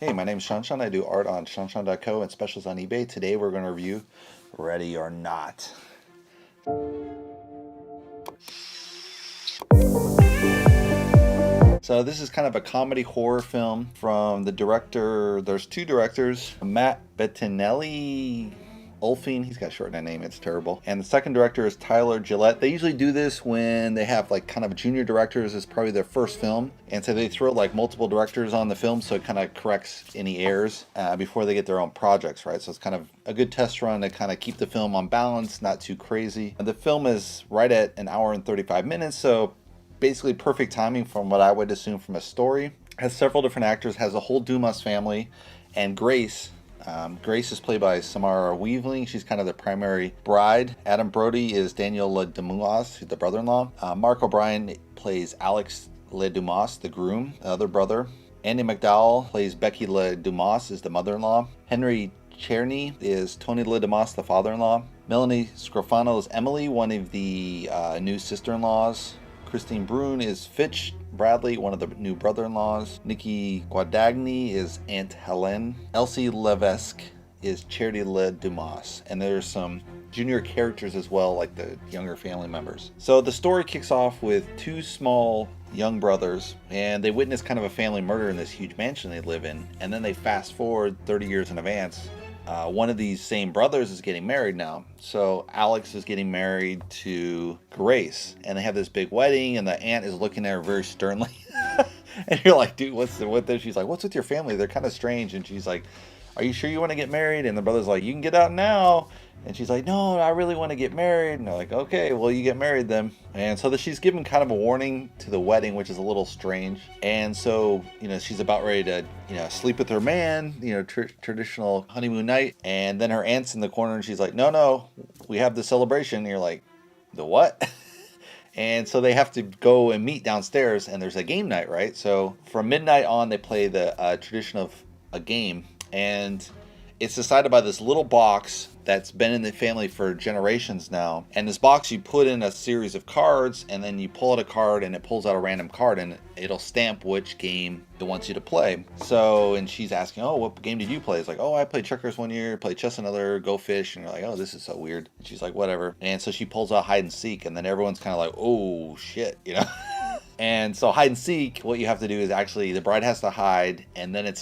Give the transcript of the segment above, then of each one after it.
Hey, my name is ShawNshawN. I do art on ShawNshawN.co and specials on eBay. Today we're going to review Ready or Not. So this is kind of a comedy horror film from the director. There's two directors, Matt Bettinelli. Ulfing, he's got a short name, it's terrible. And the second director is Tyler Gillette. They usually do this when they have like kind of junior directors. It's probably their first film. And so they throw like multiple directors on the film so it kind of corrects any errors before they get their own projects, right? So it's kind of a good test run to kind of keep the film on balance, not too crazy. And the film is right at an hour and 35 minutes, so basically perfect timing from what I would assume from a story. Has several different actors, has a whole Dumas family, and Grace. Grace is played by Samara Weaving. She's kind of the primary bride. Adam Brody is Daniel Le Dumas, the brother-in-law. Mark O'Brien plays Alex Le Dumas, the groom, the other brother. Andy McDowell plays Becky Le Dumas, is the mother-in-law. Henry Czerny is Tony Le Dumas, the father-in-law. Melanie Scrofano is Emily, one of the new sister-in-laws. Christine Brune is Fitch Bradley, one of the new brother-in-laws. Nikki Guadagni is Aunt Helen. Elsie Levesque is Charity Le Dumas. And there's some junior characters as well, like the younger family members. So the story kicks off with two small young brothers, and they witness kind of a family murder in this huge mansion they live in. And then they fast forward 30 years in advance. One of these same brothers is getting married now. So Alex is getting married to Grace, and they have this big wedding, and the aunt is looking at her very sternly. And you're like, dude, what's with this? She's like, what's with your family? They're kind of strange. And she's like, are you sure you want to get married? And the brother's like, you can get out now. And she's like, no, I really want to get married. And they're like, okay, well, you get married then. And so she's given kind of a warning to the wedding, which is a little strange. And so, she's about ready to, sleep with her man, traditional honeymoon night. And then her aunt's in the corner and she's like, no, we have the celebration. And you're like, the what? And so they have to go and meet downstairs, and there's a game night, right? So from midnight on, they play the tradition of a game. And it's decided by this little box that's been in the family for generations now. And this box, you put in a series of cards, and then you pull out a card, and it pulls out a random card, and it'll stamp which game it wants you to play. So, and she's asking, oh, what game did you play? It's like, oh, I played checkers one year, played chess another, go fish. And you're like, oh, this is so weird. And she's like, whatever. And so she pulls out hide and seek, and then everyone's kind of like, oh, shit, And so hide and seek, what you have to do is actually the bride has to hide, and then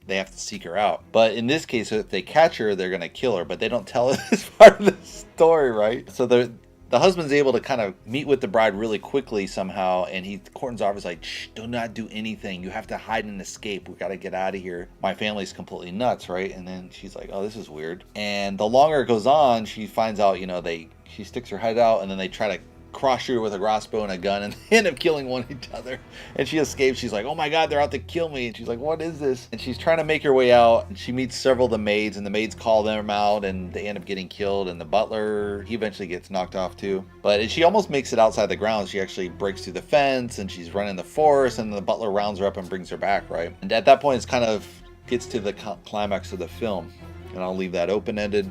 they have to seek her out. But in this case, if they catch her, they're going to kill her. But they don't tell us as part of the story, right? So the husband's able to kind of meet with the bride really quickly somehow. And he cordons off. He's like, shh, do not do anything. You have to hide and escape. We got to get out of here. My family's completely nuts, right? And then she's like, oh, this is weird. And the longer it goes on, she finds out, she sticks her head out, and then they try to cross shoot her with a crossbow and a gun, and they end up killing one each other. And she escapes. She's like, oh my god, they're out to kill me. And she's like, what is this? And she's trying to make her way out, and she meets several of the maids, and the maids call them out, and they end up getting killed. And the butler, he eventually gets knocked off too. But she almost makes it outside the grounds. She actually breaks through the fence, and she's running the forest, and the butler rounds her up and brings her back, right? And at that point, it's kind of gets to the climax of the film. And I'll leave that open-ended.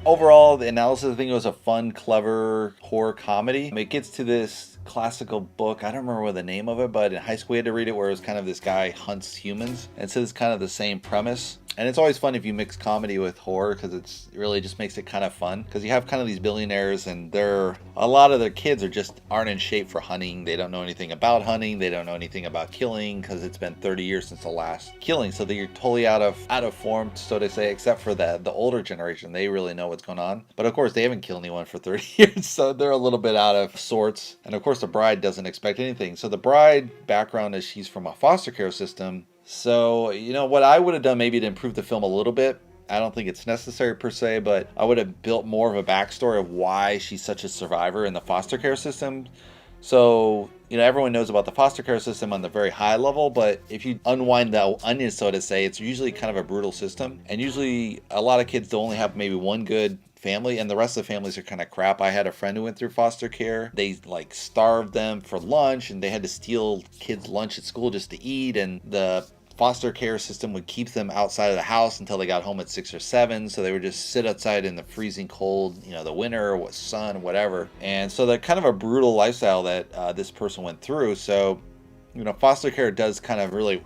Overall, the analysis, I think it was a fun, clever horror comedy. It gets to this classical book. I don't remember what the name of it, but in high school we had to read it, where it was kind of this guy hunts humans. And so it's kind of the same premise. And it's always fun if you mix comedy with horror, because it really just makes it kind of fun. Because you have kind of these billionaires, and a lot of their kids aren't in shape for hunting. They don't know anything about hunting. They don't know anything about killing, because it's been 30 years since the last killing. So they're totally out of form, so to say, except for the older generation. They really know what's going on. But of course, they haven't killed anyone for 30 years, so they're a little bit out of sorts. And of course, the bride doesn't expect anything. So the bride background is she's from a foster care system. So, what I would have done maybe to improve the film a little bit, I don't think it's necessary per se, but I would have built more of a backstory of why she's such a survivor in the foster care system. So, everyone knows about the foster care system on the very high level, but if you unwind the onion, so to say, it's usually kind of a brutal system. And usually a lot of kids only have maybe one good family, and the rest of the families are kind of crap. I had a friend who went through foster care. They starved them for lunch, and they had to steal kids' lunch at school just to eat, and the foster care system would keep them outside of the house until they got home at 6 or 7, so they would just sit outside in the freezing cold, the winter or sun, whatever. And so they're kind of a brutal lifestyle that this person went through. So foster care does kind of really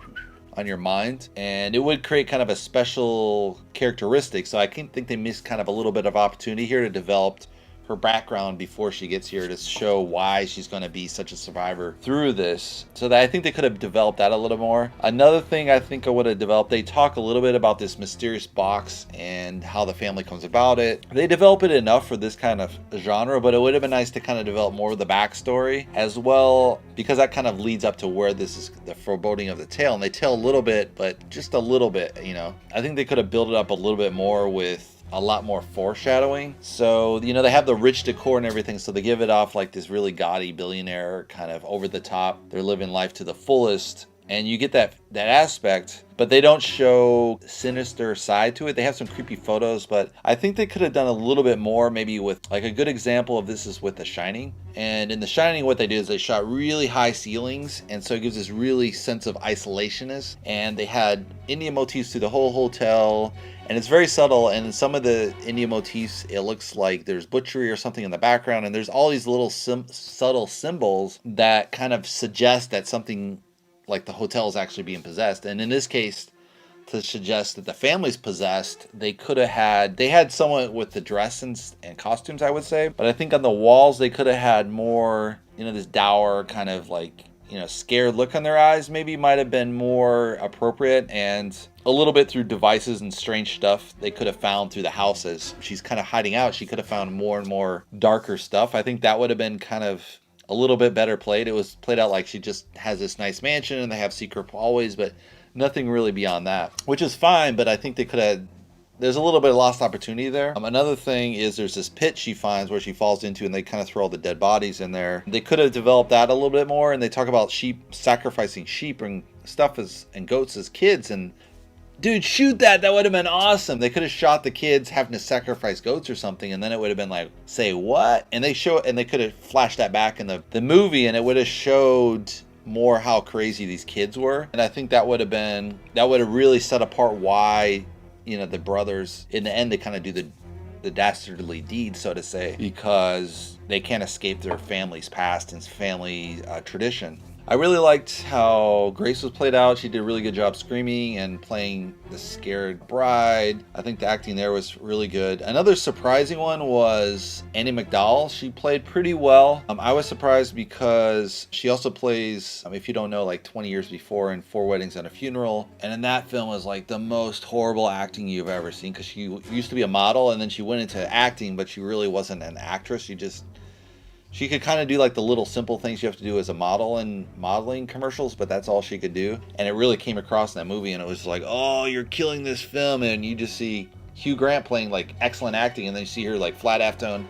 on your mind, and it would create kind of a special characteristic. So I think they missed kind of a little bit of opportunity here to develop her background before she gets here, to show why she's going to be such a survivor through this. So that I think they could have developed that a little more. Another thing I think I would have developed, they talk a little bit about this mysterious box and how the family comes about it. They develop it enough for this kind of genre, but it would have been nice to kind of develop more of the backstory as well, because that kind of leads up to where this is the foreboding of the tale. And they tell a little bit, but just a little bit, you know. I think they could have built it up a little bit more with a lot more foreshadowing. So, you know, they have the rich decor and everything, so they give it off like this really gaudy billionaire, kind of over the top. They're living life to the fullest, and you get that aspect, but they don't show sinister side to it. They have some creepy photos, but I think they could have done a little bit more, maybe with, like, a good example of this is with The Shining. And in The Shining, what they did is they shot really high ceilings, and so it gives this really sense of isolationist. And they had Indian motifs through the whole hotel, and it's very subtle. And in some of the Indian motifs, it looks like there's butchery or something in the background, and there's all these little subtle symbols that kind of suggest that something like the hotel is actually being possessed. And in this case, to suggest that the family's possessed, they had someone with the dress and costumes, I would say, but I think on the walls they could have had more, you know, this dour kind of like, you know, scared look on their eyes maybe might have been more appropriate. And a little bit through devices and strange stuff they could have found through the house as she's kind of hiding out. She could have found more and more darker stuff. I think that would have been kind of a little bit better played. It was played out like she just has this nice mansion and they have secret hallways, but nothing really beyond that, which is fine. But I think they could have, there's a little bit of lost opportunity there. Another thing is there's this pit she finds where she falls into, and they kind of throw all the dead bodies in there. They could have developed that a little bit more, and they talk about sacrificing sheep and stuff and goats as kids, and dude, shoot that would have been awesome. They could have shot the kids having to sacrifice goats or something, and then it would have been like, say what? And they could have flashed that back in the movie, and it would have showed more how crazy these kids were. And I think that would have really set apart why, you know, the brothers in the end, they kind of do the dastardly deed, so to say, because they can't escape their family's past and family tradition. I really liked how Grace was played out. She did a really good job screaming and playing the scared bride. I think the acting there was really good. Another surprising one was Andie MacDowell. She played pretty well. I was surprised because she also plays, if you don't know, like 20 Years Before in 4 Weddings and a Funeral. And in that film was like the most horrible acting you've ever seen, because she used to be a model and then she went into acting, but she really wasn't an actress. She could kind of do like the little simple things you have to do as a model in modeling commercials, but that's all she could do. And it really came across in that movie, and it was like, oh, you're killing this film. And you just see Hugh Grant playing like excellent acting, and then you see her like flat halftone,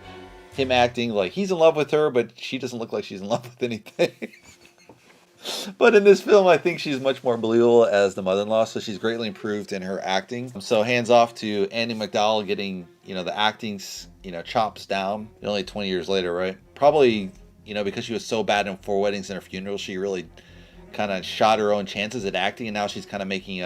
him acting like he's in love with her, but she doesn't look like she's in love with anything. But in this film, I think she's much more believable as the mother-in-law, so she's greatly improved in her acting. So hands off to Andie MacDowell getting, you know, the acting's, you know, chops down. Only 20 years later, right? Probably, you know, because she was so bad in 4 Weddings and a Funeral, she really kind of shot her own chances at acting, and now she's kind of making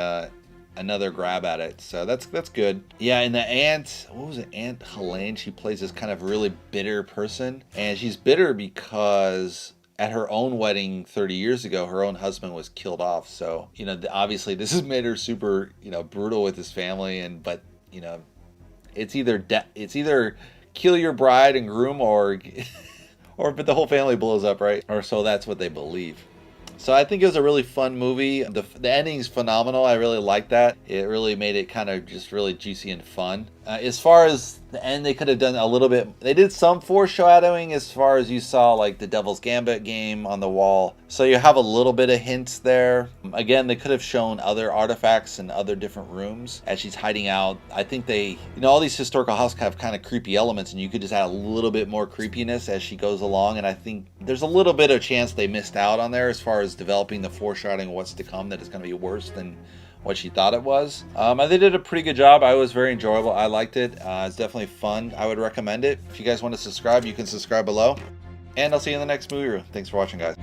another grab at it. So that's good. Yeah, and the aunt, what was it? Aunt Helene, she plays this kind of really bitter person, and she's bitter because at her own wedding 30 years ago, her own husband was killed off. So, you know, obviously this has made her super, you know, brutal with his family. But, you know, it's either kill your bride and groom or but the whole family blows up, right? Or so that's what they believe. So I think it was a really fun movie. The ending's phenomenal. I really liked that. It really made it kind of just really juicy and fun. As far as the end, they could have done a little bit. They did some foreshadowing as far as you saw like the Devil's Gambit game on the wall. So you have a little bit of hints there. Again, they could have shown other artifacts in other different rooms as she's hiding out. I think they, you know, all these historical houses have kind of creepy elements, and you could just add a little bit more creepiness as she goes along. And I think there's a little bit of chance they missed out on there as far as developing the foreshadowing of what's to come, that it's going to be worse than what she thought it was. They did a pretty good job. I was very enjoyable. I liked it. It's definitely fun. I would recommend it. If you guys want to subscribe, you can subscribe below. And I'll see you in the next movie review. Thanks for watching, guys.